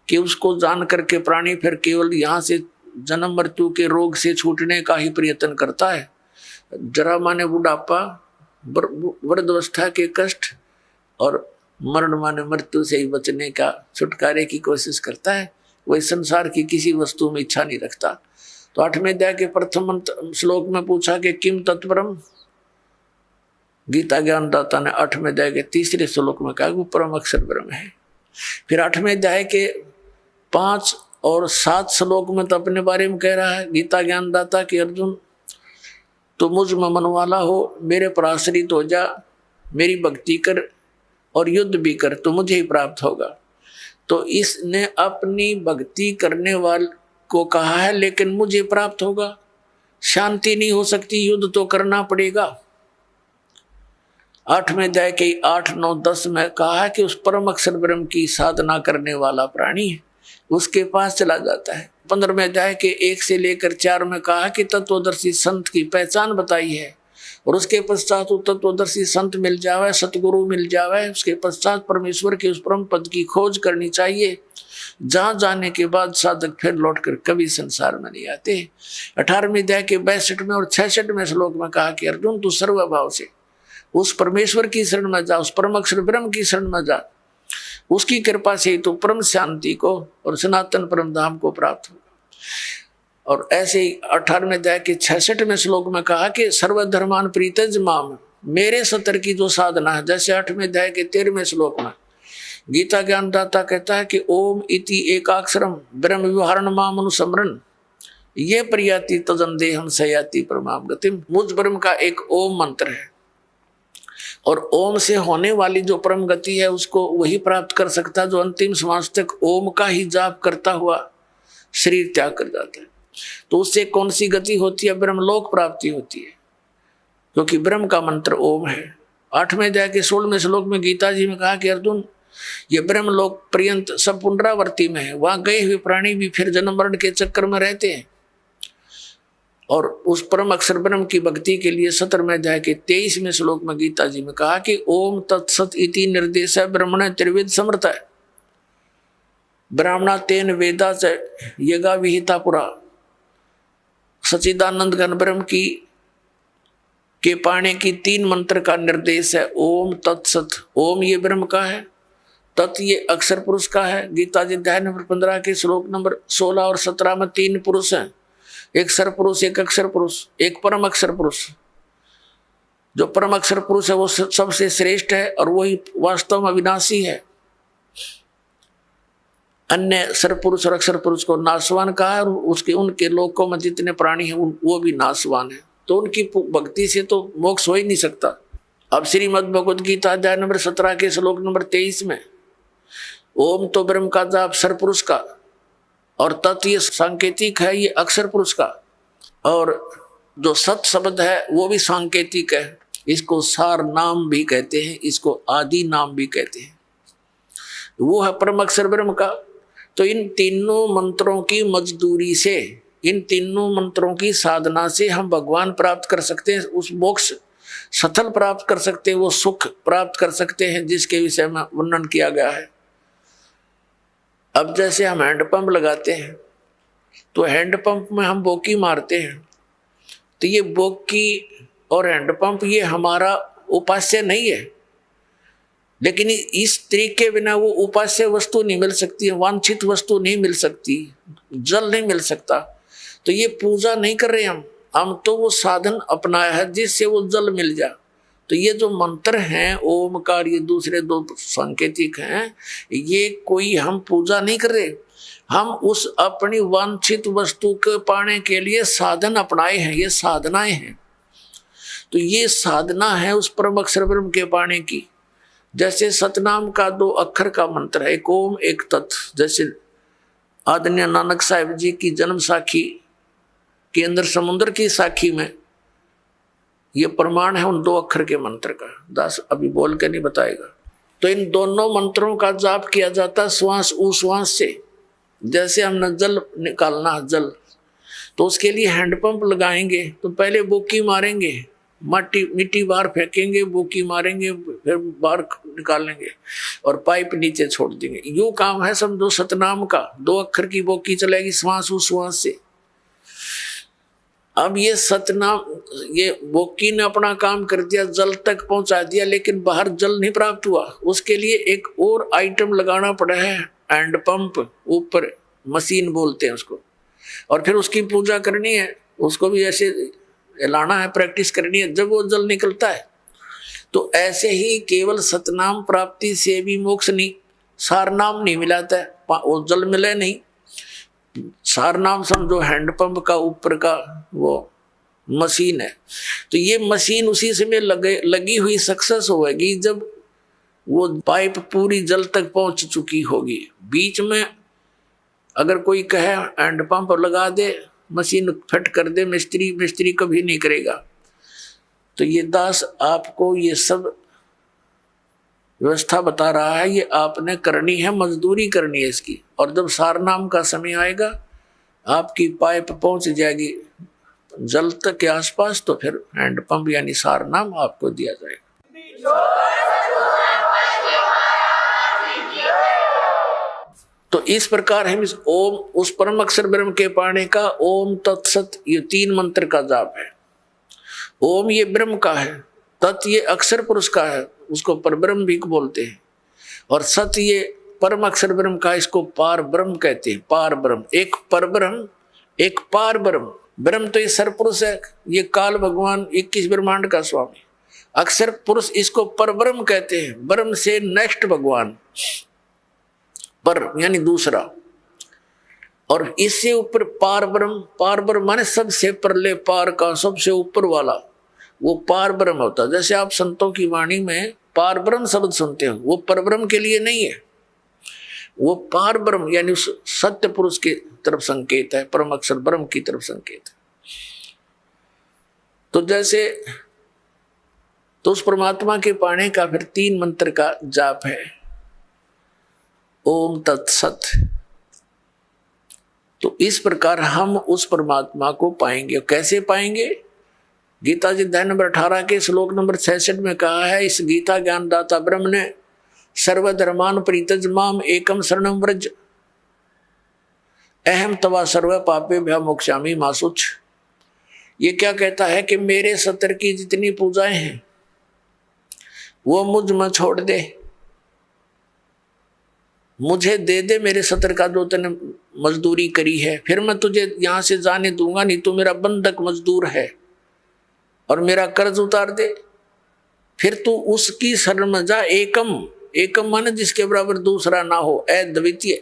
कि उसको जान करके प्राणी फिर केवल यहाँ से जन्म मृत्यु के रोग से छूटने का ही प्रयत्न करता है, जरा माने बुढ़ापा, वृद्धावस्था के कष्ट और मरण माने मृत्यु से ही बचने का छुटकारे की कोशिश करता है, वही संसार की किसी वस्तु में इच्छा नहीं रखता। तो 8वें अध्याय के प्रथम श्लोक में पूछा कि किम तत्परम, गीता ज्ञानदाता ने 8वें अध्याय के तीसरे श्लोक में कहा वो परम अक्षर ब्रह्म है। फिर 8वें अध्याय के 5 और 7 श्लोक में तो अपने बारे में कह रहा है गीता ज्ञानदाता कि अर्जुन तो मुझ में मन वाला हो, मेरे पर आश्रित हो जा, मेरी भक्ति कर और युद्ध भी कर तो मुझे ही प्राप्त होगा। तो इसने अपनी भक्ति करने वाले को कहा है लेकिन मुझे प्राप्त होगा, शांति नहीं हो सकती, युद्ध तो करना पड़ेगा। 8वें अध्याय के 8, 9, 10 में कहा है कि उस परम अक्षर ब्रह्म की साधना करने वाला प्राणी उसके पास चला जाता है। 15वें अध्याय के 1 से लेकर 4 में कहा कि तत्वदर्शी संत की पहचान बताई है और उसके पश्चात तत्वदर्शी संत मिल जावे, सतगुरु मिल जावे, उसके पश्चात परमेश्वर के उस परम पद की खोज करनी चाहिए, जहां जाने के बाद साधक फिर लौटकर कभी संसार में नहीं आते। 18वें अध्याय के 62 और 66वें श्लोक में कहा कि अर्जुन तू सर्वभाव से उस परमेश्वर की शरण में जा, उस परम अक्षर ब्रह्म की शरण में जा, उसकी कृपा से ही तो परम शांति को और सनातन परम धाम को प्राप्त होगा। और ऐसे ही 18वें अध्याय के 66वें श्लोक में कहा कि सर्वधर्मान प्रीतज माम, मेरे सतर की जो साधना है, जैसे 8वें अध्याय के 13वें श्लोक में गीता ज्ञानदाता कहता है कि ओम इति एकाक्षरम ब्रह्म विहारण माम अनुसमरण ये प्रियाति तजन देहम सयाति परमाम गतिम। मुझ ब्रह्म का एक ओम मंत्र है और ओम से होने वाली जो परम गति है उसको वही प्राप्त कर सकता है जो अंतिम श्वास तक ओम का ही जाप करता हुआ शरीर त्याग कर जाता है। तो उससे कौन सी गति होती है? ब्रह्मलोक प्राप्ति होती है, क्योंकि ब्रह्म का मंत्र ओम है। 8वें अध्याय के 16वें श्लोक में गीता जी में कहा कि अर्जुन ये ब्रह्मलोक पर्यंत सब पुनरावर्ती में है, वहां गए हुए प्राणी भी फिर जन्म मरण के चक्कर में रहते हैं। और उस परम अक्षर ब्रह्म की भक्ति के लिए 17वें अध्याय के 23वें श्लोक में गीता जी में कहा कि ओम तत्सत इति निर्देश ब्रह्मण त्रिवेद समर्थ है, ब्राह्मणा तेन वेदा च यगा विहिता पुरा। सच्चिदानंद घन ब्रह्म की के पाने की 3 मंत्र का निर्देश है। ओम तत्सत, ओम ये ब्रह्म का है, तत् ये अक्षर पुरुष का है। गीता जी अध्याय नंबर 15 के श्लोक नंबर 16 और 17 में 3 पुरुष हैं, एक सर पुरुष, एक अक्षर पुरुष, एक परम अक्षर पुरुष। जो परम अक्षर पुरुष है वो सबसे श्रेष्ठ है और वही वास्तव में अविनाशी है। अन्य सर पुरुष और अक्षर पुरुष को नाशवान कहा है और उसके उनके लोकों में जितने प्राणी हैं वो भी नाशवान है। तो उनकी भक्ति से तो मोक्ष हो ही नहीं सकता। अब श्रीमद् भगवद गीता अध्याय नंबर 17 के श्लोक नंबर 23 में ओम तो ब्रह्म का जाप सर पुरुष का और तत् ये सांकेतिक है, ये अक्षर पुरुष का, और जो सत शब्द है वो भी सांकेतिक है। इसको सार नाम भी कहते हैं, इसको आदि नाम भी कहते हैं, वो है परम अक्षर ब्रह्म का। तो इन तीनों मंत्रों की मजदूरी से, इन तीनों मंत्रों की साधना से हम भगवान प्राप्त कर सकते हैं, उस मोक्ष सफल प्राप्त कर सकते हैं, वो सुख प्राप्त कर सकते हैं जिसके विषय में वर्णन किया गया है। अब जैसे हम हैंडपंप लगाते हैं तो हैंडपंप में हम बोकी मारते हैं, तो ये बोकी और हैंडपंप ये हमारा उपास्य नहीं है, लेकिन इस तरीके के बिना वो उपास्य वस्तु नहीं मिल सकती, वांछित वस्तु नहीं मिल सकती, जल नहीं मिल सकता। तो ये पूजा नहीं कर रहे हम तो वो साधन अपनाया है जिससे वो जल मिल जा। तो ये जो मंत्र हैं ओमकार, ये दूसरे 2 सांकेतिक हैं, ये कोई हम पूजा नहीं कर रहे, हम उस अपनी वांछित वस्तु के पाने के लिए साधन अपनाए हैं, ये साधनाएं हैं। तो ये साधना है उस परम अक्षर ब्रह्म के पाने की। जैसे सतनाम का 2 अक्षर का मंत्र है, एक ओम एक तत्। जैसे आदरणीय नानक साहिब जी की जन्म साखी के अंदर समुद्र की साखी में ये प्रमाण है उन 2 अक्षर के मंत्र का। दास अभी बोल के नहीं बताएगा। तो इन दोनों मंत्रों का जाप किया जाता श्वास उश्वास से। जैसे हमने जल निकालना जल, तो उसके लिए हैंडपंप लगाएंगे, तो पहले बोकी मारेंगे, मिट्टी बाहर फेंकेंगे, बोकी मारेंगे, फिर बाहर निकालेंगे और पाइप नीचे छोड़ देंगे। यूं काम है समझो सतनाम का। 2 अक्षर की बोकी चलेगी श्वास उश्वास से। अब ये सतनाम, ये बोकी ने अपना काम कर दिया, जल तक पहुंचा दिया, लेकिन बाहर जल नहीं प्राप्त हुआ। उसके लिए एक और आइटम लगाना पड़ा है, हैंड पंप, ऊपर मशीन बोलते हैं उसको, और फिर उसकी पूजा करनी है, उसको भी ऐसे हिलाना है, प्रैक्टिस करनी है, जब वो जल निकलता है। तो ऐसे ही केवल सतनाम प्राप्ति से भी मोक्ष नहीं, सारनाम नहीं मिलाता है, वो जल मिले नहीं। सारनाम समझो हैंडपंप का ऊपर का वो मशीन है। तो ये मशीन उसी समय लगी हुई सक्सेस होगी जब वो पाइप पूरी जल तक पहुंच चुकी होगी। बीच में अगर कोई कहे हैंडपंप लगा दे, मशीन फिट कर दे, मिस्त्री कभी नहीं करेगा। तो ये दास आपको ये सब व्यवस्था बता रहा है, ये आपने करनी है, मजदूरी करनी है इसकी। और जब सारनाम का समय आएगा, आपकी पाइप पहुंच जाएगी जल तक के आसपास, तो फिर हैंडपंप यानी सारनाम आपको दिया जाएगा। तो इस प्रकार हम इस ओम, उस परम अक्षर ब्रह्म के पाने का ओम तत्सत, ये 3 मंत्र का जाप है। ओम ये ब्रह्म का है, तत् ये अक्षर पुरुष का है, उसको परब्रह्म भी बोलते हैं, और सत ये परम अक्षर ब्रह्म का, इसको पार ब्रह्म कहते हैं। पार ब्रह्म, एक परब्रह्म एक पार ब्रह्म। ब्रह्म तो ये सरपुरुष है, ये काल भगवान 21 ब्रह्मांड का स्वामी। अक्षर पुरुष इसको परब्रह्म कहते हैं, ब्रह्म से नेक्स्ट भगवान, पर यानी दूसरा। और इससे ऊपर पार ब्रह्म माने सबसे परले पार का, सबसे ऊपर वाला, वो पार ब्रह्म होता है। जैसे आप संतों की वाणी में पार ब्रह्म शब्द सुनते हो, वो परब्रह्म के लिए नहीं है, वो पार ब्रह्म यानी सत्य पुरुष की तरफ संकेत है, परम अक्षर ब्रह्म की तरफ संकेत है। तो जैसे तो उस परमात्मा के पाने का फिर 3 मंत्र का जाप है, ओम तत्सत। तो इस प्रकार हम उस परमात्मा को पाएंगे। कैसे पाएंगे? गीता जी अध्याय नंबर 18 के श्लोक नंबर 66 में कहा है, इस गीता ज्ञानदाता ब्रह्म ने सर्वधर्मान परित्यज माम एकम शरणम व्रज अहम तवा सर्व पापे भ्या मोक्षामि मा शुच। ये क्या कहता है कि मेरे सत्र की जितनी पूजाएं हैं वो मुझ में छोड़ दे, मुझे दे दे मेरे सत्र का जो तूने मजदूरी करी है, फिर मैं तुझे यहां से जाने दूंगा नहीं, तू मेरा बंधक मजदूर है, और मेरा कर्ज उतार दे। फिर तू उसकी शरण में जा। एकम माने जिसके बराबर दूसरा ना हो, अद्वितीय,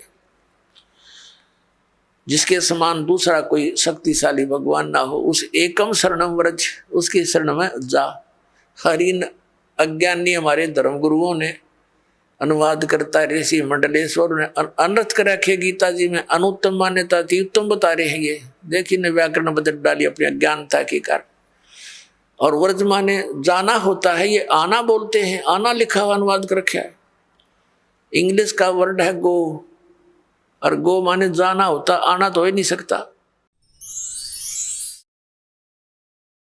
जिसके समान दूसरा कोई शक्तिशाली भगवान ना हो, उस एकम शरणम व्रज, उसकी शरण में जा। हरिन अज्ञानी हमारे धर्म गुरुओं ने अनुवाद करता है, ऋषि मंडलेश्वर ने अनर्थ कर रखे गीता जी में, अनुत्तम मान्यता थी, उत्तम बता रहे हैं ये। देखिए ने व्याकरण बदल डाली अपनी अज्ञानता के कारण। और व्रज माने जाना होता है, ये आना बोलते हैं, आना लिखा हुआ अनुवाद कर रखा है। इंग्लिश का वर्ड है गो, और गो माने जाना होता, आना तो हो ही नहीं सकता।